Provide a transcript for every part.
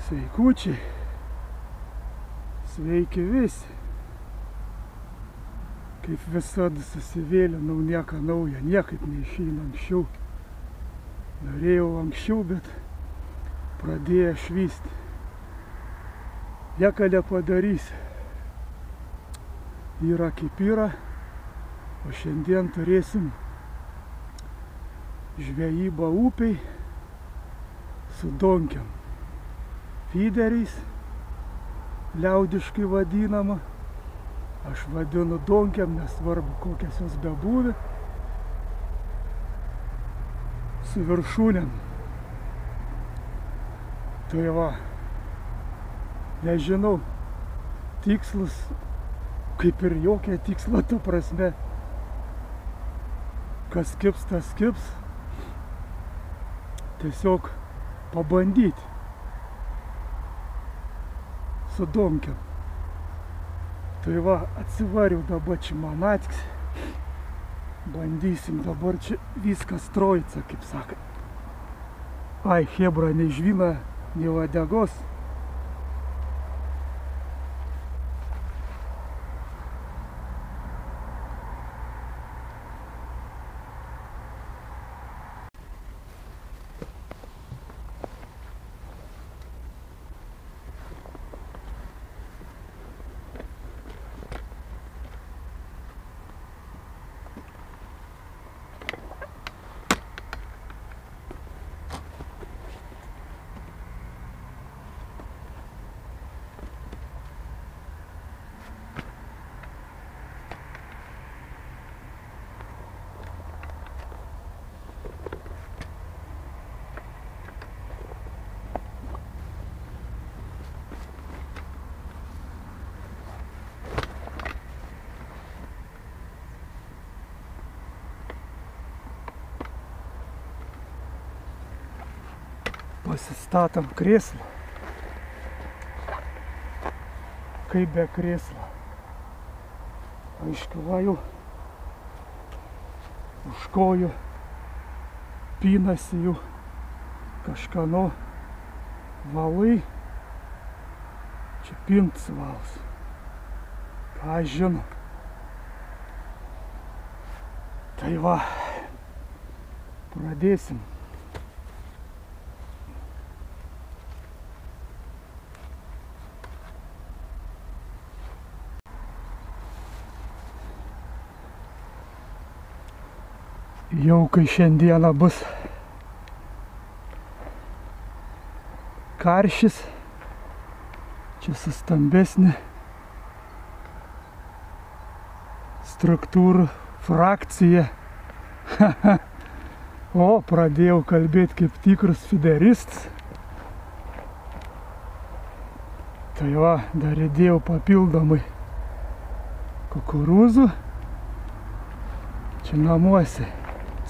Sveikučiai, sveiki visi. Kaip visada susivėlinau, nieko naujo, niekaip neišeina anksčiau. Norėjau anksčiau, bet pradėjo švysti. Nieko nepadarysi. Yra kaip yra, o šiandien turėsim žvejybą upėj su donkiam. Fideriais, liaudiškai vadinama. Aš vadinu donkiam, nesvarbu kokias jos bebūvi. Su viršūnėm. Tai va, nežinau, tikslas, kaip ir jokia tiksla, ta prasme, kas kibs, tas kibs. Tiesiog pabandyti su donkiam. Tai va, atsivariau dabar čia manatks. Bandysim dabar čia viskas trojica, kaip sakai. Ai, hebra, nei žvyna, nei uodegos. Pasistatom krėslą. Kaip be krėslą. Aiškiuoju, už kojų pinasi jų kažkano valai. Čia pintas valas. Ką aš žinau. Tai va, pradėsim. Jau kai šiandieną bus karšis, čia su stambesnė struktūrų frakcija. O, pradėjau kalbėti kaip tikras fideristas. Tai va, dar įdėjau papildomai kukurūzų. Čia namuose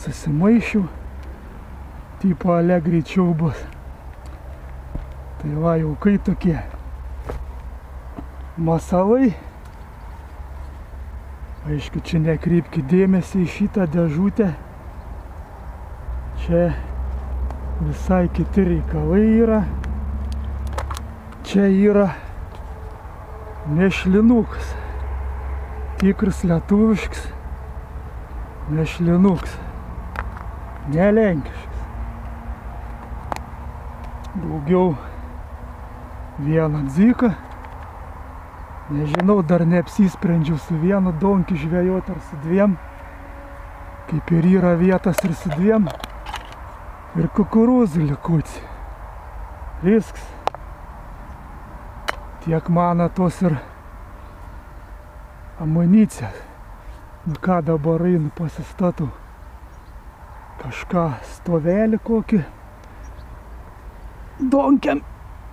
susimaišiau, tipo ale greičiau bus. Tai va, jau kai tokie masalai. Aišku, čia nekreipkit dėmesį į šitą dėžutę. Čia visai kiti reikalai yra. Čia yra mešlinukas. Tikras lietuviškas mešlinukas. Nelenkiškas. Daugiau vieną dziką. Nežinau, dar neapsisprendžiau su vienu donkiu žvejoti ar su dviem. Kaip ir yra vietas ir su dviem. Ir kukurūzų likuti. Viskas. Tiek mano tos ir amunicijos. Nu ką dabar einu pasistatau. Kažką stovelį kokį donkiam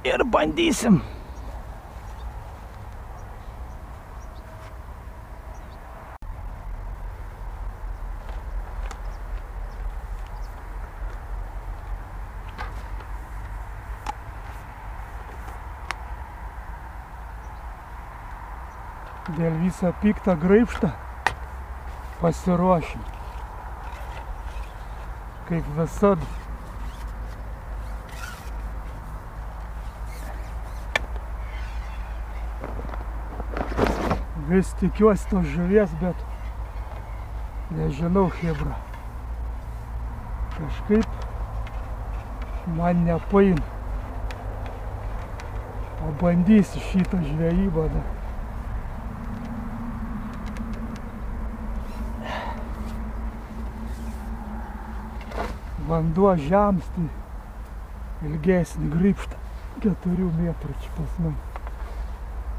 ir bandysim. Dėl visą piktą graibštą pasiruošim. Kaip visada. Vis tikiuosi tos žuvies, bet nežinau, chebra. Kažkaip man nepain. Pabandysiu šitą žvejybą dar. Vanduo žems, tai ilgesnį grybštą. 4 metrų čia pas mane.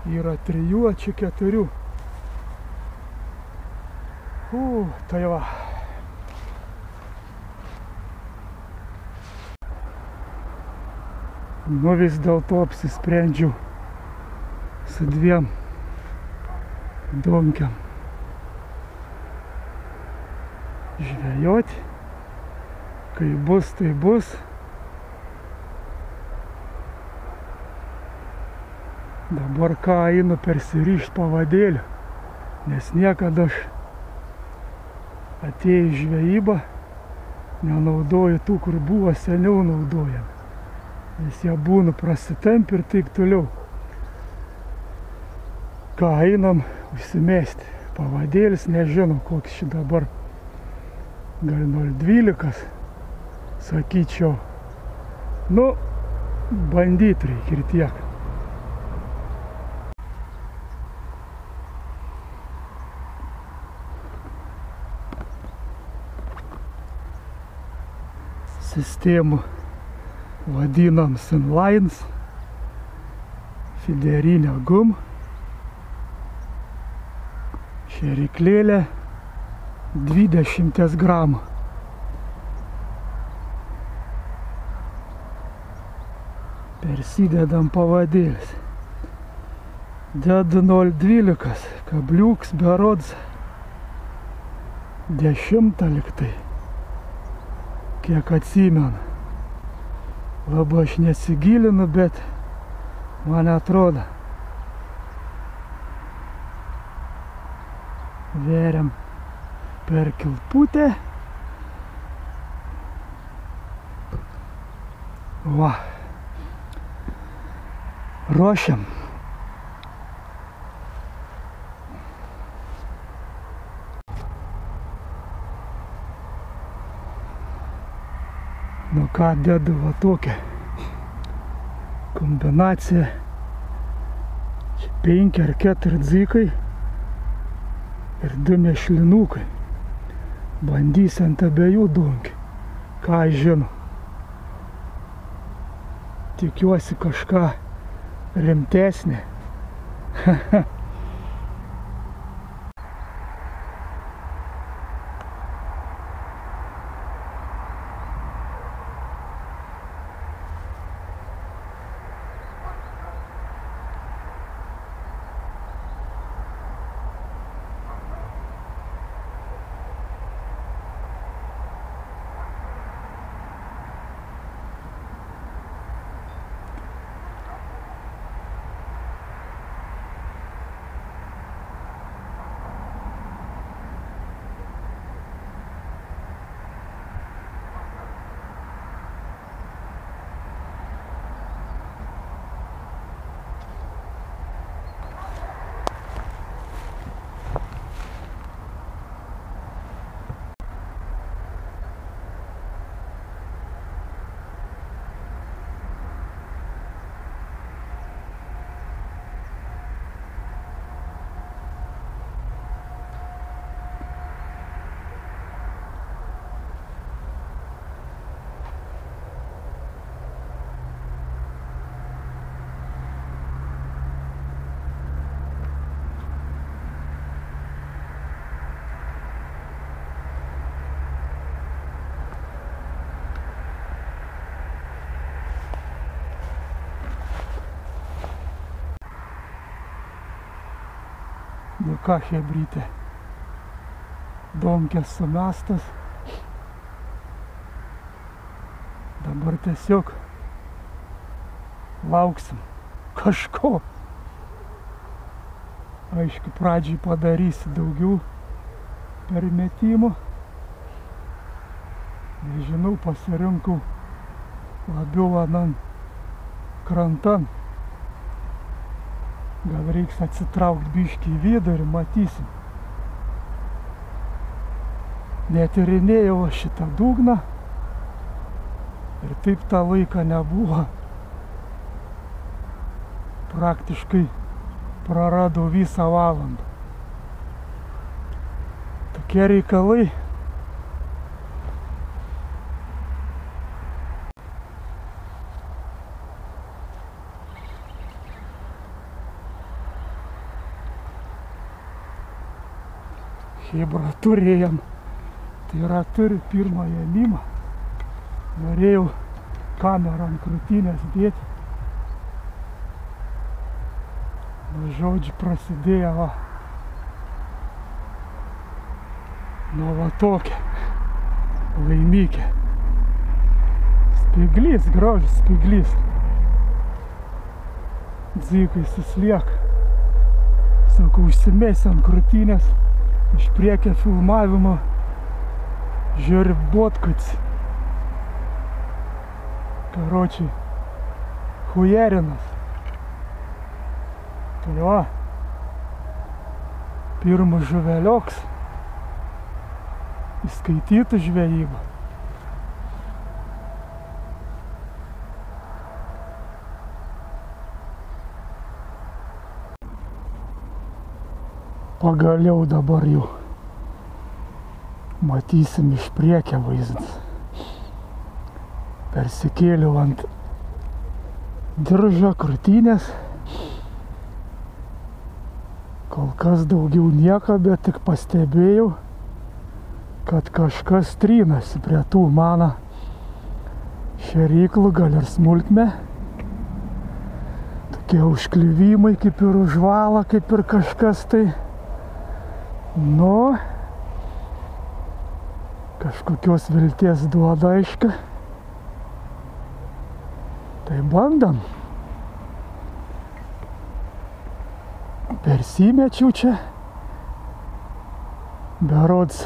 Yra 3, o čia 4. Tai va. Nu vis dėlto apsisprendžiau su 2 donkiam žvejoti. Kai bus, tai bus. Dabar ką einu persirišt pavadėlių, nes niekada aš atėjau į žvejybą, nenaudoju tų, kur buvo seniau naudojami. Nes jie būna prasitempi ir taip toliau. Ką einam užsimesti. Pavadėlis nežinau, koks šį dabar. Gal 0,12, sakyčiau. Nu, bandyt reikia ir tiek. Sistemų vadinam Sunlines, fiderinė gum, šėriklėlė 20 gramų. Persidedam pavadėlis. Dedu 0,12, kabliuks berods 10 liktai, kiek atsimenu. Labai aš nesigilinu, bet man atrodo. Veriam per kilputę. Va. Ruošiam. Nu ką, dedu va tokią kombinaciją. 5 ar 4 dzikai ir 2 mešlinukai. Bandysiu ant abiejų donkių. Ką aš žinau. Tikiuosi kažką rimtesnį. Nu ką, chebrytė, donkės sumestas. Dabar tiesiog lauksim kažko. Aišku, pradžiai padarysiu daugiau permetimų. Nežinau, pasirinkau labiau anan krantan. Gal reiks atsitraukti biškį į vidų ir matysim. Netyrinėjau šitą dugną ir taip tą laiką nebuvo. Praktiškai praradau visą valandą. Tokie reikalai. Chebra turėjom. Tai yra turiu pirmą ėmimą. Norėjau kamerą ant krūtinės dėti. Nu, žodžiu, prasidėjo va. Nu, va tokia. Laimikė. Spyglys, grožis spyglys. Dzikai suslieka. Sakau, užsimėsi ant krūtinės. Iš priekio filmavimo žiūri botkats. Karočiai, hujerinas. Tai va, pirmas žuvelioks, įskaitytų žvejybą. Pagaliau dabar jau matysim iš priekio vaizdas. Persikėliau ant diržo krūtinės. Kol kas daugiau nieko, bet tik pastebėjau, kad kažkas trynasi prie tų mano šėryklų, gal ir smulkmė. Tokie užkliuvimai, kaip ir užvala, kaip ir kažkas tai. Nu, kažkokios vilties duoda aiška. Tai bandam. Persimečiau čia. Berods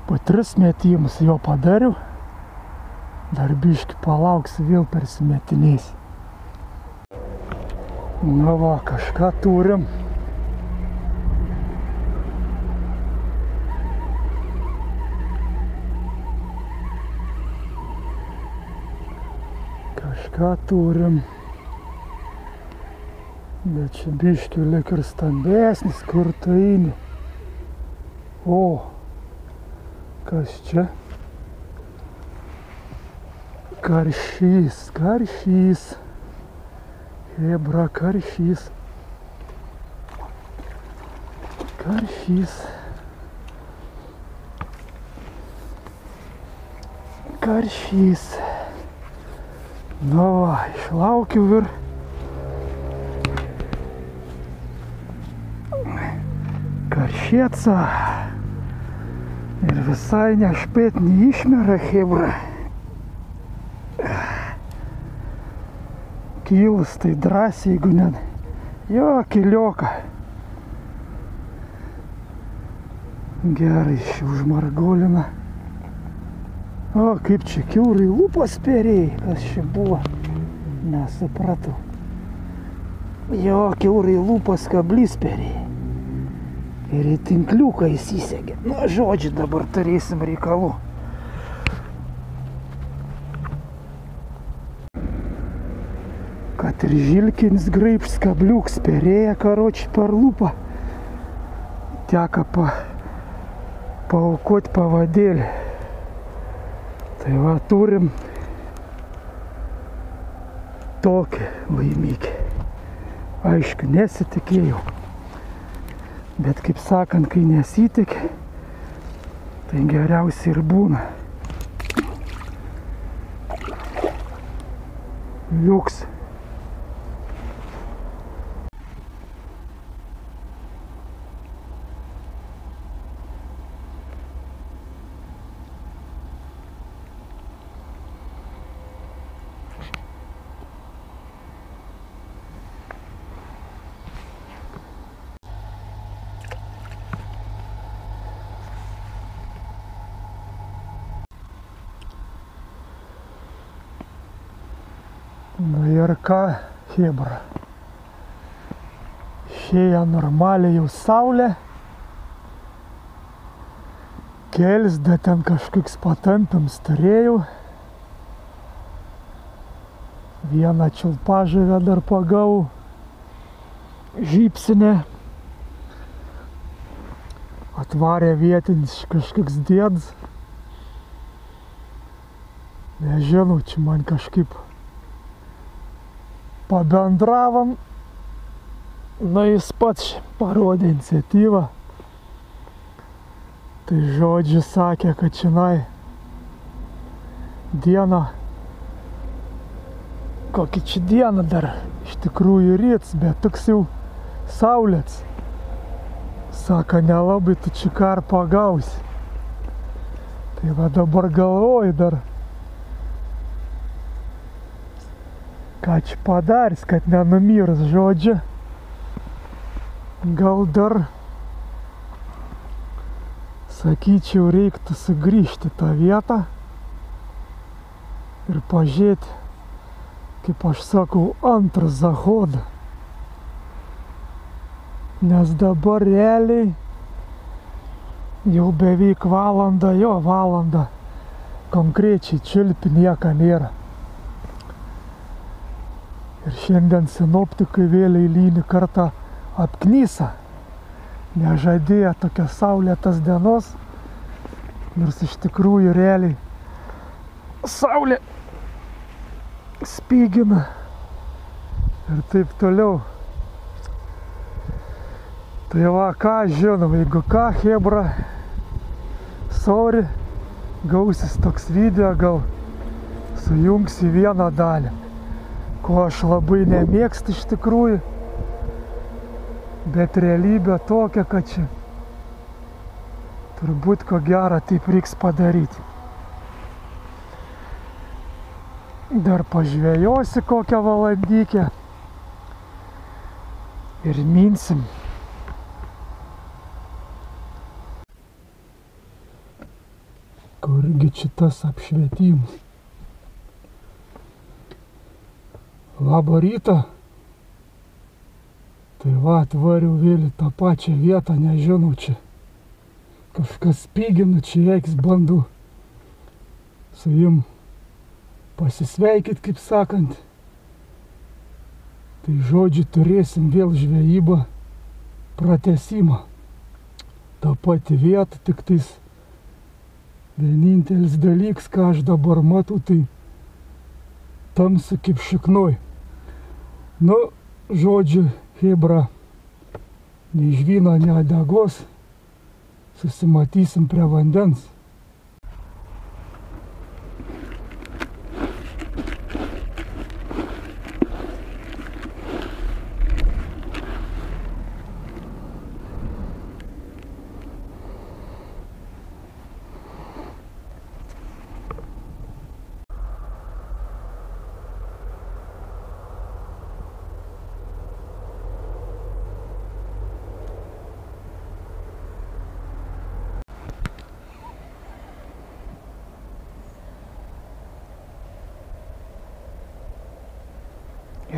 po 3 metimus jo padariau. Dar biškį palauksiu, vėl persimetiniais. Nu va, kažką turim. Kažką turim. Bet čia biškių lik ir stambesnis, kur tu eini. O, kas čia? Karšys, karšys. Chebra, karšys. Karšys. Karšys. Nu va, išlaukiu ir karšėca. Ir visai nešpėt neišmera chebra. Kylas tai drąsiai, jeigu ne. Jo, kilioka. Gerai, užmargolina. O, kaip čia kiaurai lūpas perėjai, kas čia buvo, nesupratau. Jo, kiaurai lūpas kablys perėjai. Ir į tinkliuką įsisegė. Nu, žodžiu, dabar turėsim reikalų. Kad ir žilkinis graibšs kabliuks perėja, karoči, per lūpą. Teka paaukot pavadėlį. Tai va, turim tokį laimikį. Aišku, nesitikėjau. Bet, kaip sakant, kai nesitikė, tai geriausiai ir būna. Liuks. Nu ir ką, chebra. išėję normaliai jau saulė. Kelis, bet ten kažkoks patampiams turėjau. Vieną čiulpažuvę dar pagavau. Žypsinė. Atvarė vietinis kažkoks dėdas. Nežinau, čia man kažkaip pabendravom. Na, jis pats parodė iniciatyvą. Tai žodžiu sakė, kad čionai dieną, kokį čia dieną dar, iš tikrųjų ryts, bet toks jau saulėts. Sako, nelabai tu čia karpą gausi. Tai va dabar galvoju dar, ką čia padarys, kad nenumirs, žodžiu. Gal dar, sakyčiau, reiktų sugrįžti tą vietą ir pažiūrėti, kaip aš sakau, antrą zahodą. Nes dabar realiai jau beveik valandą konkrečiai čiulpi nieko nėra. Ir šiandien sinoptikai vėl eilinį kartą apknysa. Nežadėjo tokios saulėtas dienos, nors iš tikrųjų realiai saulė spygina ir taip toliau. Tai va, ką žinom, jeigu ką, chebra, sorry, gausis toks video, gal sujungs į vieną dalį, ko aš labai nemėgstu iš tikrųjų, bet realybė tokia, kad čia turbūt ko gero taip reiks padaryti. Dar pažvejosi kokią valandykę ir minsim. Kurgi čia tas apšvietimas? Labą rytą. Tai va, atvariau vėl į tą pačią vietą, nežinau, čia kažkas spygina, čia reiks bandau su jum pasisveikit, kaip sakant. Tai žodžiu, turėsim vėl žvejybą pratęsimą. Ta pati vieta, tik tais vienintelis dalykas, ką aš dabar matau, tai tamsu kaip šiknoj. Nu, žodžiu, chebra, nei žvyno, nei uodegos, susimatysim prie vandens.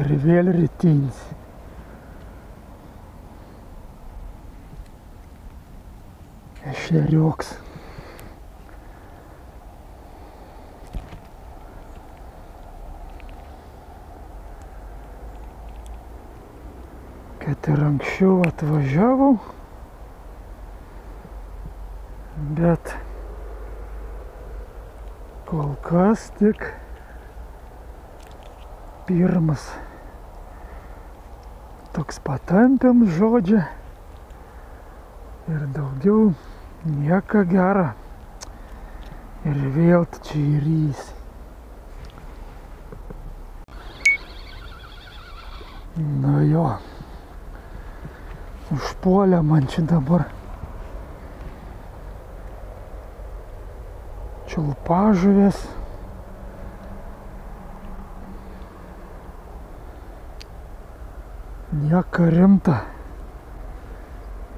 Ir vėl rytinis. Ešerioks. Kad ir anksčiau atvažiavau, bet kol kas tik pirmas toks patampiam, žodžiu, ir daugiau nieko gero. Ir vėl čia įrys. Nu jo, užpuolė man čia dabar čiulpažuvės. Nieko rimta.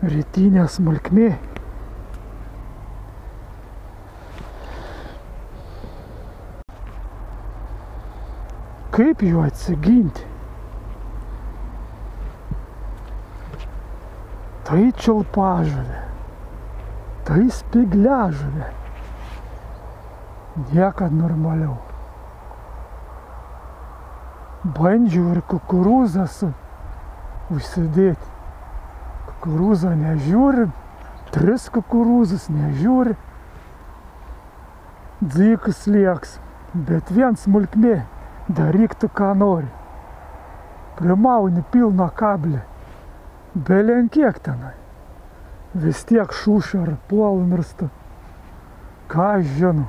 Rytinė smulkmė. Kaip juo atsiginti? tai čiulpažuvė, tai spygliažuvė. Niekad normaliau. Bandžiau ir kukurūzą užsidėti. Kukurūzą nežiūri, 3 kukurūzus nežiūri. Dzykus lieks, bet vien smulkmė, daryk tu ką nori. Primauni pilną kablį, belenkiek tenai. Vis tiek šūšara puola mirsta. Ką aš žinau?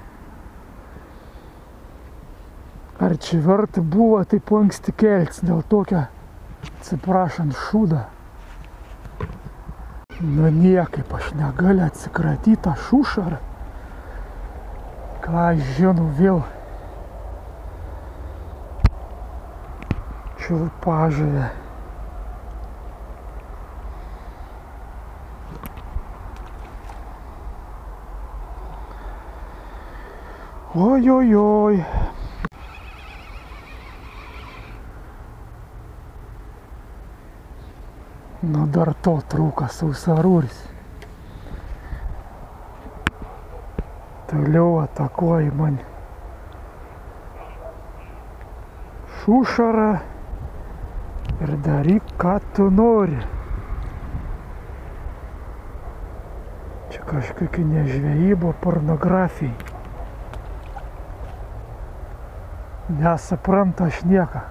Ar čia verta buvo taip anksti keltis dėl tokio, atsiprašant, šūdą? Nu niekaip aš negaliu atsikratyti tą šūšarą. Ką aš žinau vėl. Čiulpažuvė. Oi. Nu dar to trūka sausarūris. Toliau atakuoja mane. Šūšara ir daryk ką tu nori. Čia kažkokia nežvejyba, pornografija. Nesupranta aš nieką.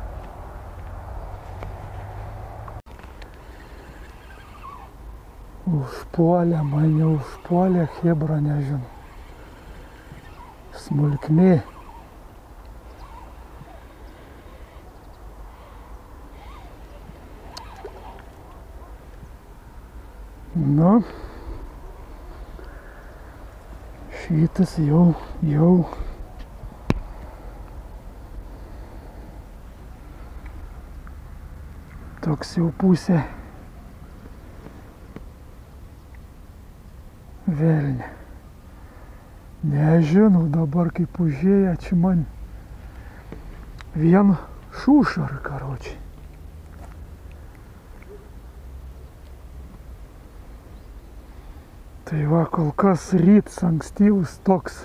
Užpuolė mane, užpuolė chebra, nežinau. Smulkmė. Nu, šitas jau. Toks jau pusė. Velnė. Nežinau dabar kaip užėję čia man. Vien šūšara, karočiai. Tai va, kol kas rytas ankstyvus toks.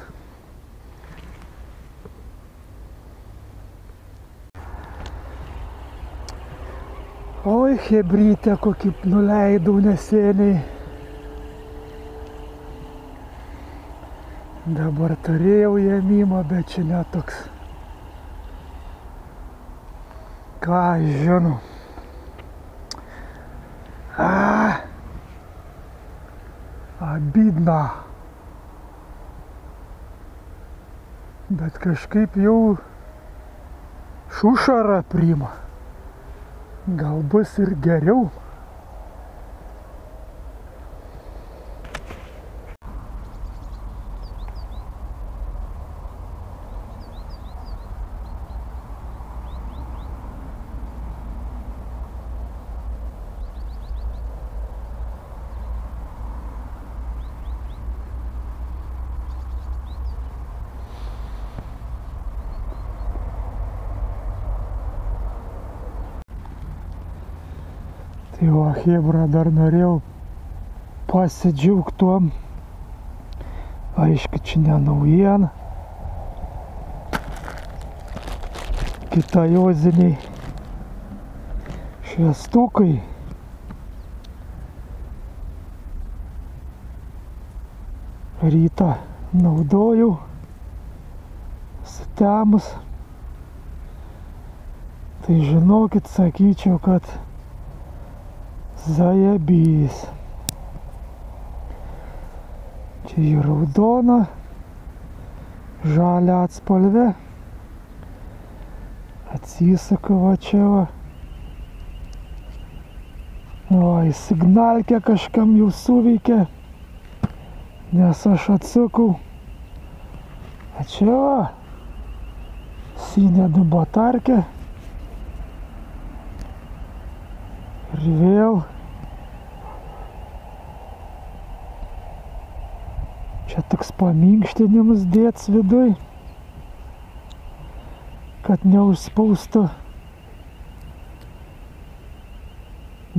Oi, hebrytę kokį nuleidau neseniai. Dabar turėjau ėmimą, bet čia netoks. Ką aš žinau. Abidna. Bet kažkaip jau šūšara priima. Gal bus ir geriau. Tai va, chebra, dar norėjau pasidžiaugti tuom. Aišku, čia ne naujiena. Kitajoziniai šviestukai. Rytą naudojau sutemus. Tai žinokit, sakyčiau, kad zajebys. Čia į raudoną, žalią atspalvę. Atsisuka va čia va. Oi, signalkę kažkam jau suveikė, nes aš atsukau. A čia va, sinė batarkė. Ir vėl. Čia toks paminkštinimas dėts viduj, kad neužspaustų,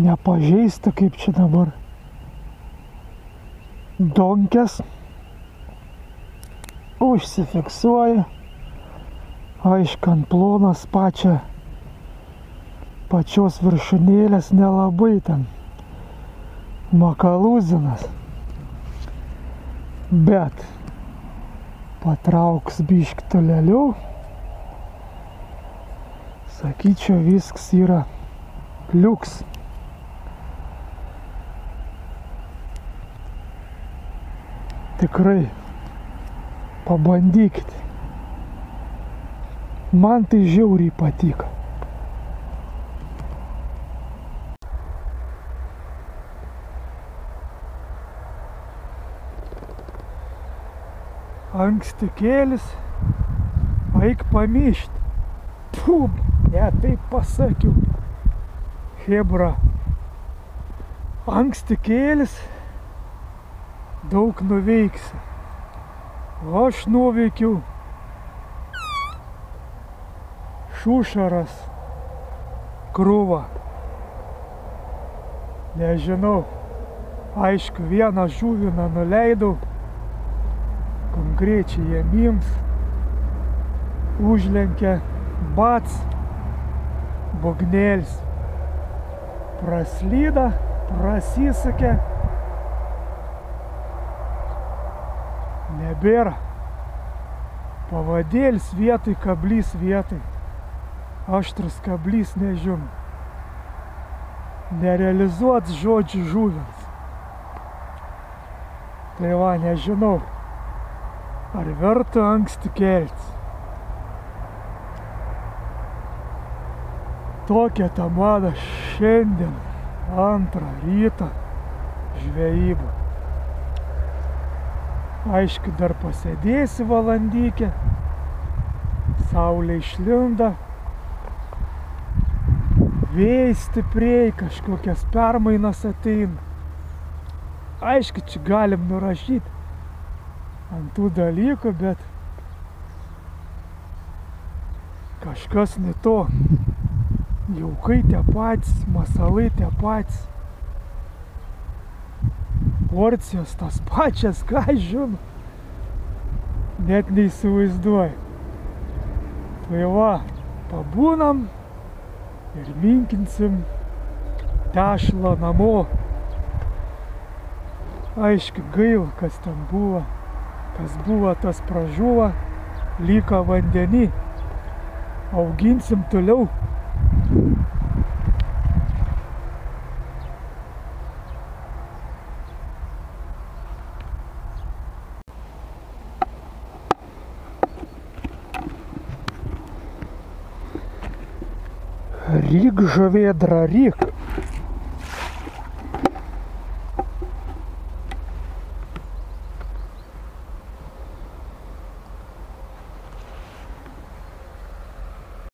nepažeistų, kaip čia dabar donkės. Užsifiksuoju. Aišku, ant plonos pačios viršūnėlės nelabai ten makalūzinas. Bet patrauks biškį tolėliau, sakyčiau, viskas yra liuks. Tikrai pabandykite. Man tai žiauriai patiko. Anksti kėlis, eik pamišt. Pum, ne taip pasakiau. Hebra. Anksti kėlis, daug nuveiksi. O aš nuveikiau. Šušaras krūva. Nežinau. Aišku, vieną žuviną nuleidau. Konkrečiai jėmims. Užlenkė bats. Bugnėlis. Praslyda, prasisakė. Nebėra. Pavadėlis vietoj, kablys vietoj. Aštrus kablys nežinau. Nerealizuots žodžių žuvins. Tai va, nežinau, ar verta anksti keltis. Tokia ta mano šiandien 2 ryto žvejyba. Aišku, dar pasėdėsi valandykę. Saulė išlinda. Vėjai stipriai, kažkokias permainas ateina. Aišku, čia galim nurašyti ant tų dalykų, bet kažkas ne to. Jaukai tie patys, masalai tie patys. Porcijos tas pačias, ką žinau. Net neįsivaizduoju. Tai va, pabūnam ir minkinsim tešlą namo. Aišku, gaila, kas ten buvo. Kas buvo, tas pražuvo, liko vandenį. Auginsim toliau. Ryk, žuvėdra, ryk.